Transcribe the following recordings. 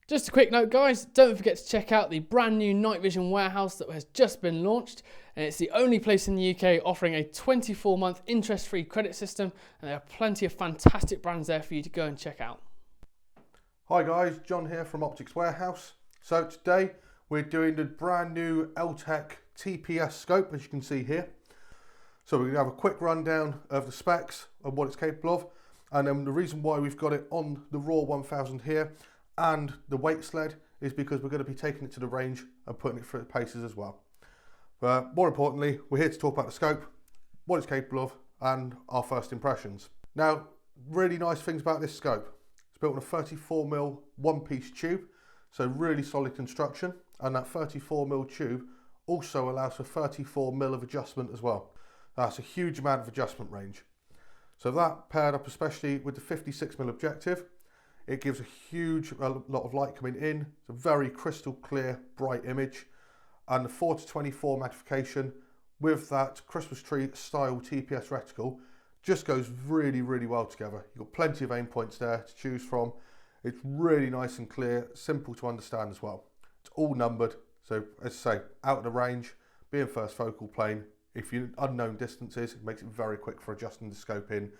Just a quick note guys, don't forget to check out the brand new night vision warehouse that has just been launched, and it's the only place in the UK offering a 24-month interest-free credit system, and there are plenty of fantastic brands there for you to go and check out. Hi guys, John here from Optics Warehouse. So today we're doing the brand new ELLTECH TPS scope, as you can see here. So we're going to have a quick rundown of the specs and what it's capable of, and then the reason why we've got it on the raw 1000 here and the weight sled is because we're going to be taking it to the range and putting it through the paces as well. But more importantly, we're here to talk about the scope, what it's capable of, and our first impressions. Now, really nice things about this scope. It's built on a 34mm one-piece tube, so really solid construction, and that 34mm tube also allows for 34mm of adjustment as well. That's a huge amount of adjustment range. So that paired up especially with the 56mm objective, it gives a huge lot of light coming in. It's a very crystal clear, bright image. And the 4-24 magnification with that Christmas tree style TPS reticle just goes really, really well together. You've got plenty of aim points there to choose from. It's really nice and clear, simple to understand as well. It's all numbered. So as I say, out of the range, being first focal plane, if you're unknown distances, it makes it very quick for adjusting the scope in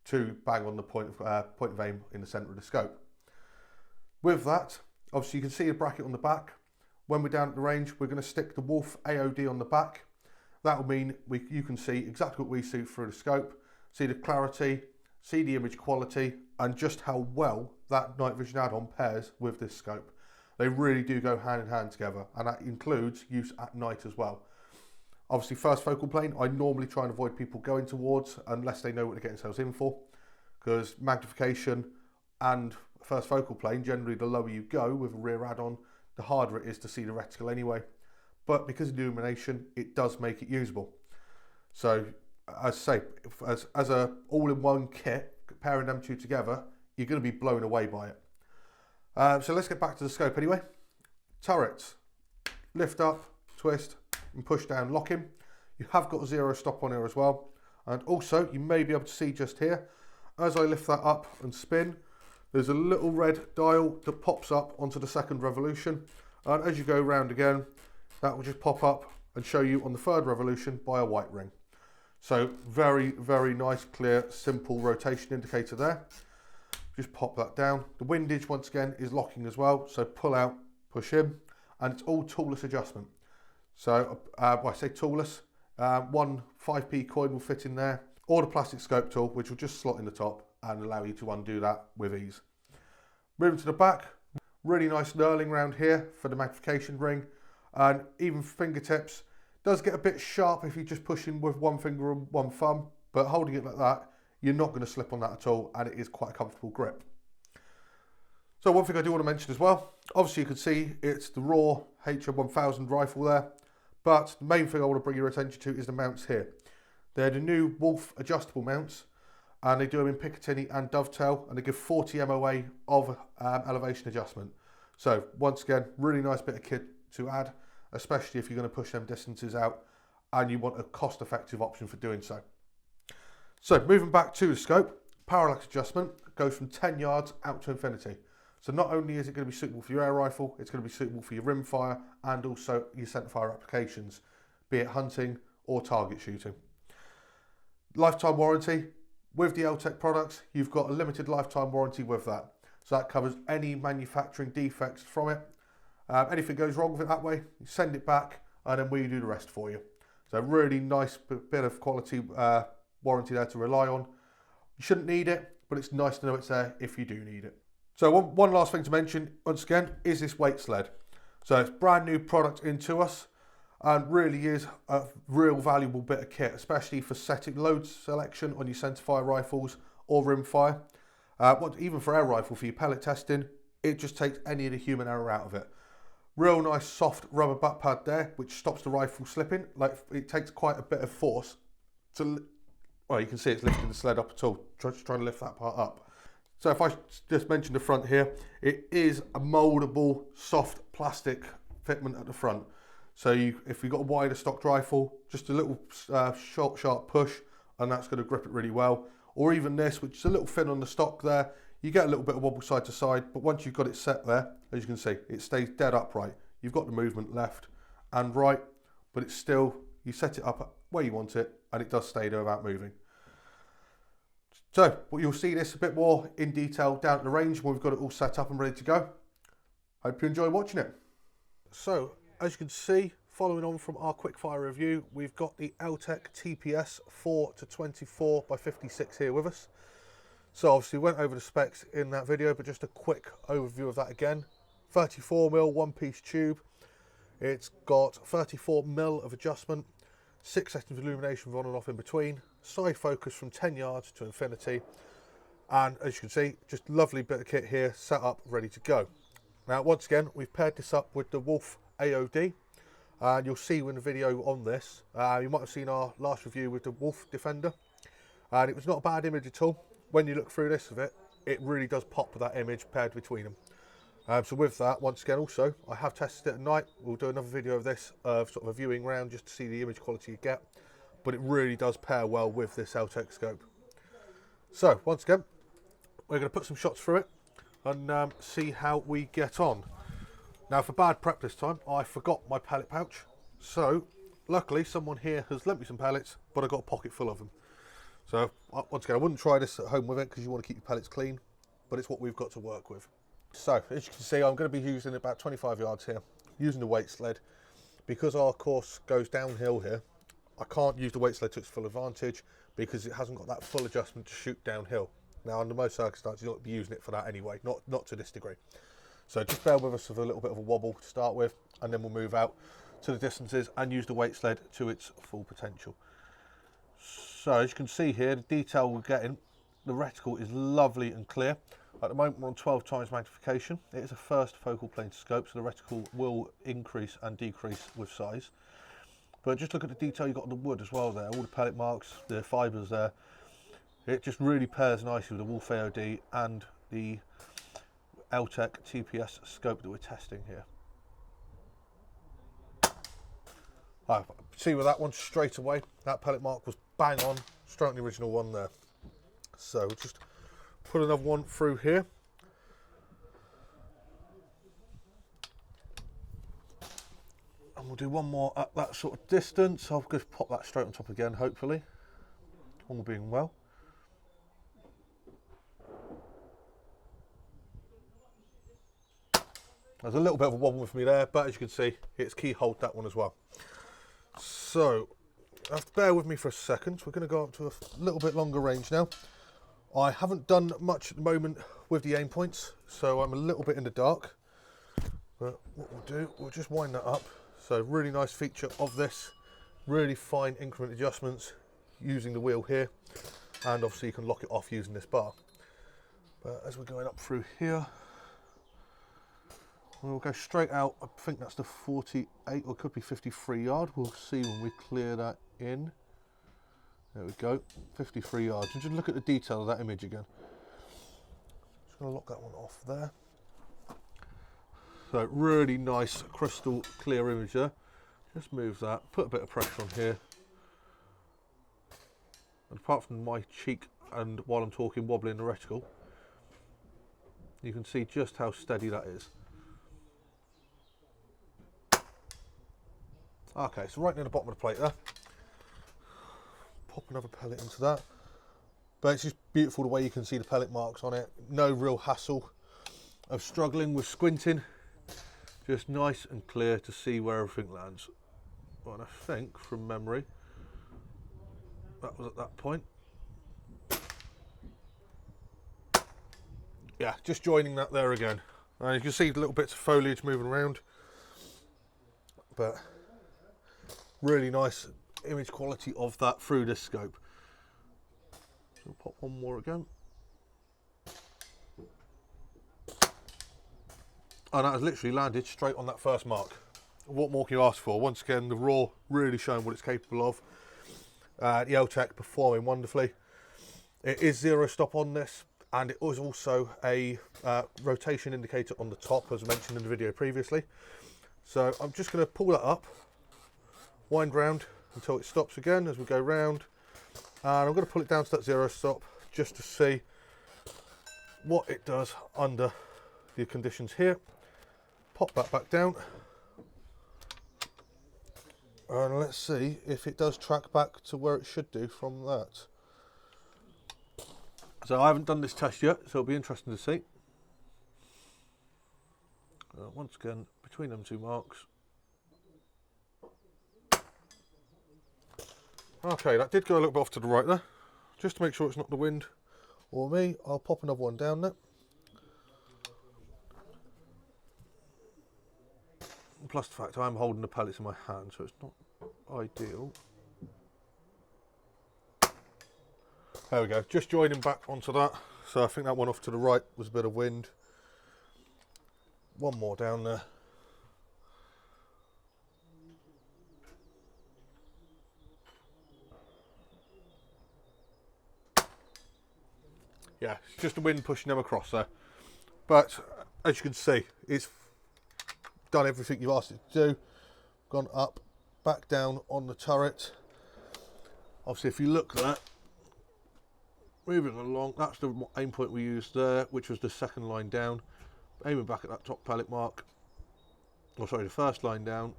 to bang on the point of aim in the centre of the scope. With that, obviously you can see a bracket on the back. When we're down at the range, we're going to stick the Wolf AOD on the back. That will mean you can see exactly what we see through the scope, see the clarity, see the image quality, and just how well that night vision add-on pairs with this scope. They really do go hand in hand together, and that includes use at night as well. Obviously, first focal plane, I normally try and avoid people going towards unless they know what they're getting themselves in for, because magnification and first focal plane, generally the lower you go with a rear add-on, the harder it is to see the reticle anyway. But because of illumination, it does make it usable. So, as I say, as a all-in-one kit, pairing them two together, you're going to be blown away by it. So let's get back to the scope anyway. Turrets, lift up, twist, and push down locking. You have got a zero stop on here as well, and also you may be able to see just here as I lift that up and spin, there's a little red dial that pops up onto the second revolution, and as you go round again that will just pop up and show you on the third revolution by a white ring. So very, very nice, clear, simple rotation indicator there. Just pop that down. The windage once again is locking as well, so pull out, push in, and it's all toolless adjustment. So, well, I say toolless, one 5p coin will fit in there, or the plastic scope tool, which will just slot in the top and allow you to undo that with ease. Moving to the back, really nice knurling round here for the magnification ring, and even fingertips. Does get a bit sharp if you're just pushing with one finger and one thumb, but holding it like that, you're not going to slip on that at all, and it is quite a comfortable grip. So one thing I do want to mention as well, obviously you can see it's the raw HM1000 rifle there. But the main thing I want to bring your attention to is the mounts here. They're the new Wolf adjustable mounts, and they do them in Picatinny and dovetail, and they give 40 MOA of elevation adjustment. So once again, really nice bit of kit to add, especially if you're going to push them distances out and you want a cost-effective option for doing so. So moving back to the scope, parallax adjustment goes from 10 yards out to infinity. So not only is it going to be suitable for your air rifle, it's going to be suitable for your rimfire and also your centerfire applications, be it hunting or target shooting. Lifetime warranty. With the ELLTECH products, you've got a limited lifetime warranty with that. So that covers any manufacturing defects from it. Anything goes wrong with it that way, you send it back and then we do the rest for you. So really nice bit of quality warranty there to rely on. You shouldn't need it, but it's nice to know it's there if you do need it. So one last thing to mention, once again, is this weight sled. So it's brand new product into us and really is a real valuable bit of kit, especially for setting load selection on your centerfire rifles or rimfire. Even for air rifle, for your pellet testing, it just takes any of the human error out of it. Real nice soft rubber butt pad there, which stops the rifle slipping. Like it takes quite a bit of force to, well, you can see it's lifting the sled up at all, just trying to lift that part up. So if I just mention the front here, it is a mouldable, soft plastic fitment at the front. So if you've got a wider stocked rifle, just a little short, sharp push, and that's going to grip it really well. Or even this, which is a little thin on the stock there, You get a little bit of wobble side to side, but once you've got it set there, as you can see, it stays dead upright. You've got the movement left and right, but it's still, you set it up where you want it, and it does stay there without moving. So, well, you'll see this a bit more in detail down at the range when we've got it all set up and ready to go. Hope you enjoy watching it. So, as you can see, following on from our quickfire review, we've got the ELLTECH TPS 4-24x56 here with us. So obviously went over the specs in that video, but just a quick overview of that again. 34mm one-piece tube. It's got 34mm of adjustment, 6 settings of illumination on and off in between, side focus from 10 yards to infinity, and as you can see, just lovely bit of kit here, set up, ready to go. Now once again, we've paired this up with the Wolf AOD, and you'll see in the video on this, you might have seen our last review with the Wolf Defender, and it was not a bad image at all. When you look through this of it, it really does pop with that image paired between them. So with that, once again also, I have tested it at night. We'll do another video of this, sort of a viewing round, just to see the image quality you get. But it really does pair well with this ELLTECH scope. So once again, we're going to put some shots through it and see how we get on. Now for bad prep this time, I forgot my pellet pouch. So luckily someone here has lent me some pellets, but I got a pocket full of them. So once again, I wouldn't try this at home with it because you want to keep your pellets clean, but it's what we've got to work with. So as you can see, I'm going to be using about 25 yards here, using the weight sled. Because our course goes downhill here, I can't use the weight sled to its full advantage because it hasn't got that full adjustment to shoot downhill. Now under most circumstances, you'll be using it for that anyway, not to this degree. So just bear with us with a little bit of a wobble to start with, and then we'll move out to the distances and use the weight sled to its full potential. So as you can see here, the detail we're getting, the reticle is lovely and clear. At the moment we're on 12 times magnification. It is a first focal plane scope, so the reticle will increase and decrease with size. But just look at the detail you've got on the wood as well there, all the pellet marks, the fibres there. It just really pairs nicely with the Wolf AOD and the ELLTECH TPS scope that we're testing here. I see with that one straight away, that pellet mark was bang on, straight on the original one there. So we'll just put another one through here. And we'll do one more at that sort of distance. I'll just pop that straight on top again, hopefully. All being well. There's a little bit of a wobble with me there, but as you can see, it's keyholed that one as well. So, you have to bear with me for a second. We're going to go up to a little bit longer range now. I haven't done much at the moment with the aim points, so I'm a little bit in the dark. But what we'll do, we'll just wind that up. So really nice feature of this, really fine increment adjustments using the wheel here. And obviously you can lock it off using this bar. But as we're going up through here, we'll go straight out. I think that's the 48 or could be 53 yard. We'll see when we clear that in. There we go, 53 yards. And just look at the detail of that image again. Just going to lock that one off there. So really nice crystal clear image there. Just move that, put a bit of pressure on here. And apart from my cheek and while I'm talking wobbling the reticle, you can see just how steady that is. Okay, so right near the bottom of the plate there. Pop another pellet into that. But it's just beautiful the way you can see the pellet marks on it. No real hassle of struggling with squinting. Just nice and clear to see where everything lands. Well, and I think from memory, that was at that point. Yeah, just joining that there again. And you can see the little bits of foliage moving around. But really nice image quality of that through this scope. So we'll pop one more again. And that has literally landed straight on that first mark. What more can you ask for? Once again, the raw really showing what it's capable of. The ELLTECH performing wonderfully. It is zero stop on this, and it was also a rotation indicator on the top, as mentioned in the video previously. So I'm just going to pull that up, wind round until it stops again as we go round, and I'm going to pull it down to that zero stop just to see what it does under the conditions here. Pop that back down. And let's see if it does track back to where it should do from that. So I haven't done this test yet, so it'll be interesting to see. Once again, between them two marks. Okay, that did go a little bit off to the right there. Just to make sure it's not the wind or me, I'll pop another one down there. Plus the fact I'm holding the pellets in my hand, so it's not ideal. There we go, just joining back onto that. So I think that one off to the right was a bit of wind. One more down there. Yeah, it's just the wind pushing them across there. But as you can see, it's done everything you've asked it to do. Gone up, back down on the turret. Obviously, if you look there, moving along, that's the aim point we used there, which was the second line down. Aiming back at that top pellet mark. Oh, sorry, the first line down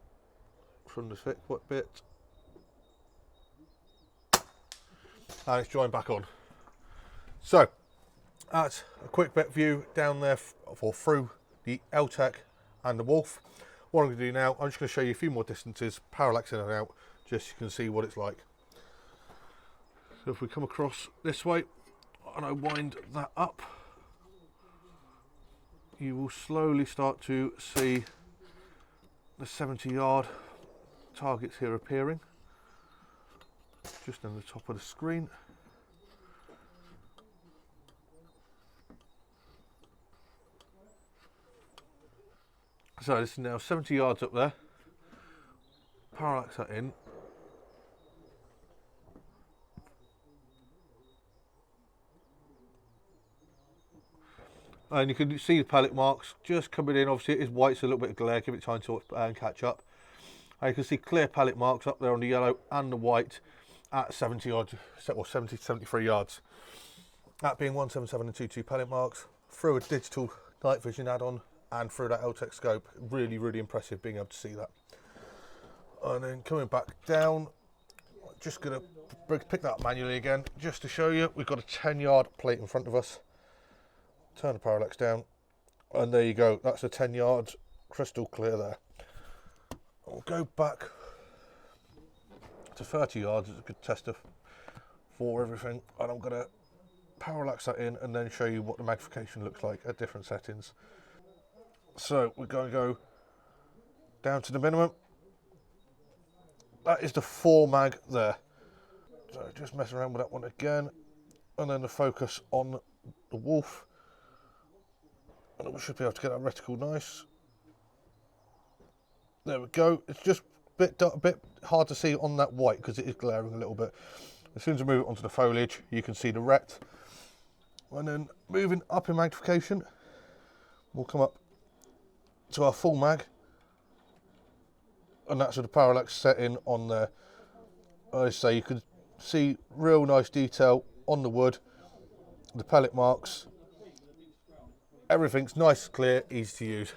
from the thick bit. And it's joined back on. So, that's a quick bit view down there for through the ELLTECH and the Wolf. What I'm going to do now, I'm just going to show you a few more distances, parallax in and out, just so you can see what it's like. So if we come across this way, and I wind that up, you will slowly start to see the 70-yard targets here appearing, just on the top of the screen. So this is now 70 yards up there. Parallax that in. And you can see the pellet marks just coming in. Obviously it is white, so a little bit of glare, give it time to catch up. And you can see clear pellet marks up there on the yellow and the white at 70 odd, or 70 to 73 yards. That being 177 and 22 pellet marks through a digital night vision add-on and through that ELLTECH scope. Really, really impressive being able to see that. And then coming back down, just going to pick that up manually again, just to show you, we've got a 10-yard plate in front of us. Turn the parallax down, and there you go, that's a 10 yards, crystal clear there. We'll go back to 30 yards, it's a good tester for everything, and I'm going to parallax that in and then show you what the magnification looks like at different settings. So we're going to go down to the minimum. That is the 4 mag there. So just mess around with that one again, and then the focus on the Wolf. And we should be able to get that reticle nice. There we go. It's just a bit hard to see on that white because it is glaring a little bit. As soon as I move it onto the foliage, you can see the ret. And then moving up in magnification, we'll come up to our full mag, and that's with the parallax setting on there. As I say, you can see real nice detail on the wood, the pellet marks. Everything's nice, clear, easy to use.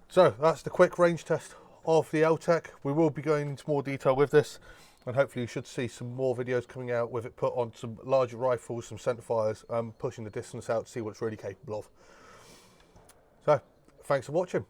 So that's the quick range test of the ELLTECH. We will be going into more detail with this, and hopefully you should see some more videos coming out with it put on some larger rifles, some centerfires, pushing the distance out to see what it's really capable of. So thanks for watching.